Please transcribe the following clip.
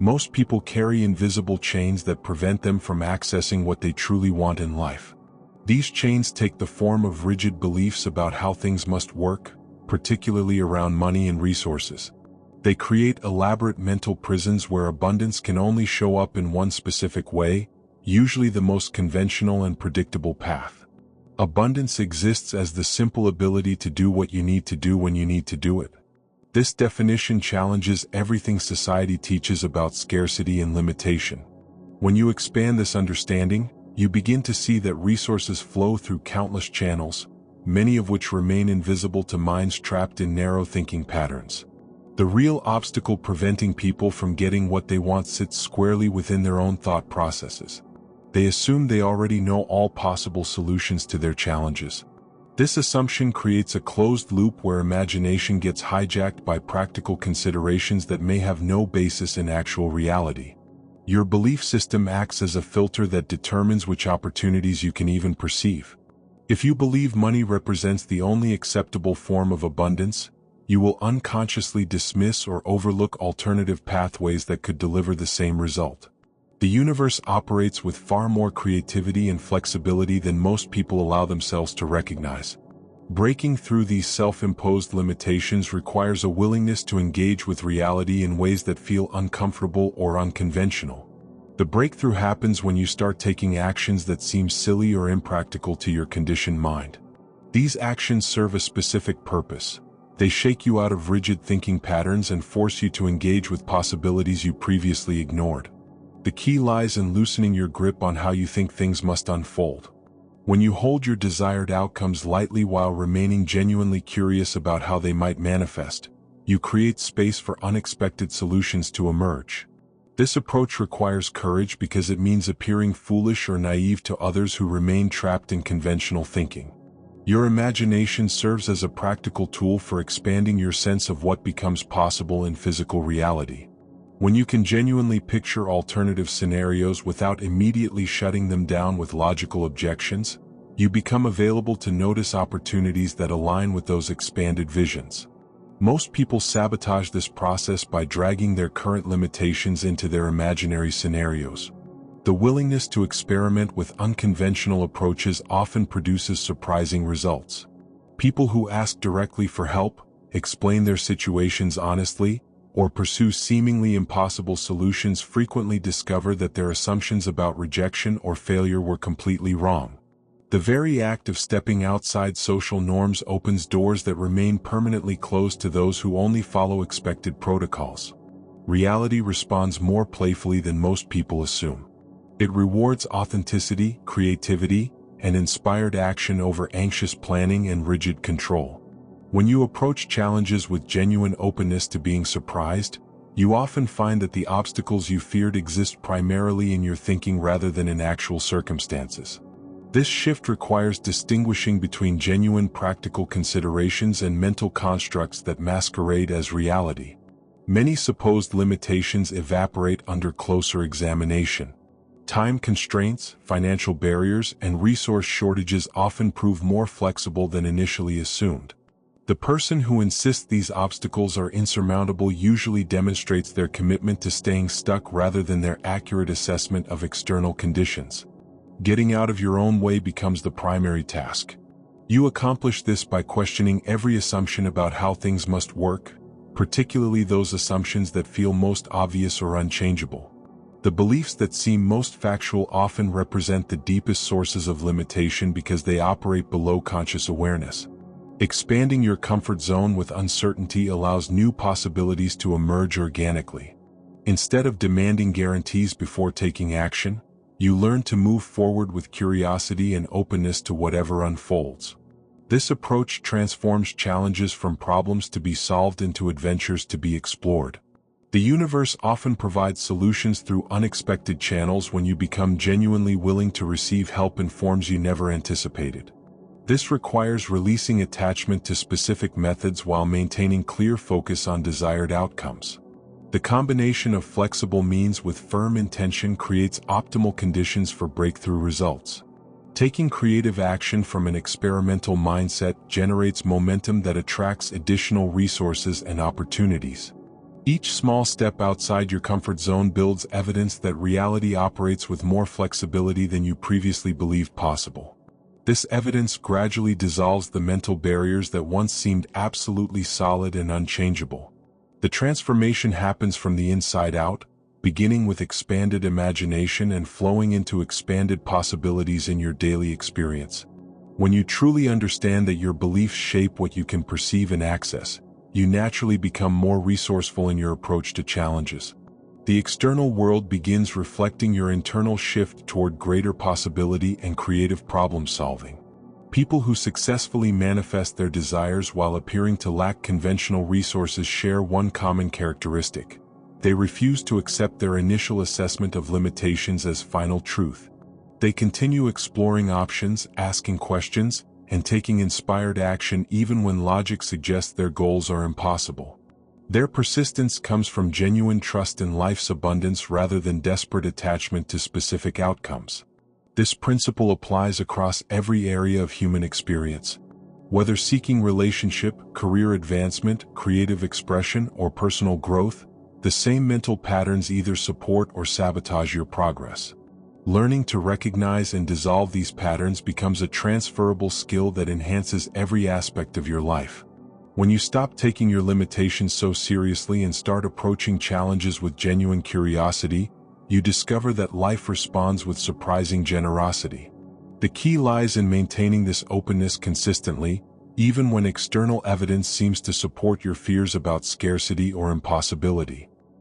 Most people carry invisible chains that prevent them from accessing what they truly want in life. These chains take the form of rigid beliefs about how things must work, particularly around money and resources. They create elaborate mental prisons where abundance can only show up in one specific way, usually the most conventional and predictable path. Abundance exists as the simple ability to do what you need to do when you need to do it. This definition challenges everything society teaches about scarcity and limitation. When you expand this understanding, you begin to see that resources flow through countless channels, many of which remain invisible to minds trapped in narrow thinking patterns. The real obstacle preventing people from getting what they want sits squarely within their own thought processes. They assume they already know all possible solutions to their challenges. This assumption creates a closed loop where imagination gets hijacked by practical considerations that may have no basis in actual reality. Your belief system acts as a filter that determines which opportunities you can even perceive. If you believe money represents the only acceptable form of abundance, you will unconsciously dismiss or overlook alternative pathways that could deliver the same result. The universe operates with far more creativity and flexibility than most people allow themselves to recognize. Breaking through these self-imposed limitations requires a willingness to engage with reality in ways that feel uncomfortable or unconventional. The breakthrough happens when you start taking actions that seem silly or impractical to your conditioned mind. These actions serve a specific purpose. They shake you out of rigid thinking patterns and force you to engage with possibilities you previously ignored. The key lies in loosening your grip on how you think things must unfold. When you hold your desired outcomes lightly while remaining genuinely curious about how they might manifest, you create space for unexpected solutions to emerge. This approach requires courage because it means appearing foolish or naive to others who remain trapped in conventional thinking. Your imagination serves as a practical tool for expanding your sense of what becomes possible in physical reality. When you can genuinely picture alternative scenarios without immediately shutting them down with logical objections, you become available to notice opportunities that align with those expanded visions. Most people sabotage this process by dragging their current limitations into their imaginary scenarios. The willingness to experiment with unconventional approaches often produces surprising results. People who ask directly for help, explain their situations honestly, or pursue seemingly impossible solutions frequently discover that their assumptions about rejection or failure were completely wrong. The very act of stepping outside social norms opens doors that remain permanently closed to those who only follow expected protocols. Reality responds more playfully than most people assume. It rewards authenticity, creativity, and inspired action over anxious planning and rigid control. When you approach challenges with genuine openness to being surprised, you often find that the obstacles you feared exist primarily in your thinking rather than in actual circumstances. This shift requires distinguishing between genuine practical considerations and mental constructs that masquerade as reality. Many supposed limitations evaporate under closer examination. Time constraints, financial barriers, and resource shortages often prove more flexible than initially assumed. The person who insists these obstacles are insurmountable usually demonstrates their commitment to staying stuck rather than their accurate assessment of external conditions. Getting out of your own way becomes the primary task. You accomplish this by questioning every assumption about how things must work, particularly those assumptions that feel most obvious or unchangeable. The beliefs that seem most factual often represent the deepest sources of limitation because they operate below conscious awareness. Expanding your comfort zone with uncertainty allows new possibilities to emerge organically. Instead of demanding guarantees before taking action, you learn to move forward with curiosity and openness to whatever unfolds. This approach transforms challenges from problems to be solved into adventures to be explored. The universe often provides solutions through unexpected channels when you become genuinely willing to receive help in forms you never anticipated. This requires releasing attachment to specific methods while maintaining clear focus on desired outcomes. The combination of flexible means with firm intention creates optimal conditions for breakthrough results. Taking creative action from an experimental mindset generates momentum that attracts additional resources and opportunities. Each small step outside your comfort zone builds evidence that reality operates with more flexibility than you previously believed possible. This evidence gradually dissolves the mental barriers that once seemed absolutely solid and unchangeable. The transformation happens from the inside out, beginning with expanded imagination and flowing into expanded possibilities in your daily experience. When you truly understand that your beliefs shape what you can perceive and access, you naturally become more resourceful in your approach to challenges. The external world begins reflecting your internal shift toward greater possibility and creative problem solving. People who successfully manifest their desires while appearing to lack conventional resources share one common characteristic. They refuse to accept their initial assessment of limitations as final truth. They continue exploring options, asking questions, and taking inspired action even when logic suggests their goals are impossible. Their persistence comes from genuine trust in life's abundance rather than desperate attachment to specific outcomes. This principle applies across every area of human experience. Whether seeking relationship, career advancement, creative expression, or personal growth, the same mental patterns either support or sabotage your progress. Learning to recognize and dissolve these patterns becomes a transferable skill that enhances every aspect of your life. When you stop taking your limitations so seriously and start approaching challenges with genuine curiosity, you discover that life responds with surprising generosity. The key lies in maintaining this openness consistently, even when external evidence seems to support your fears about scarcity or impossibility.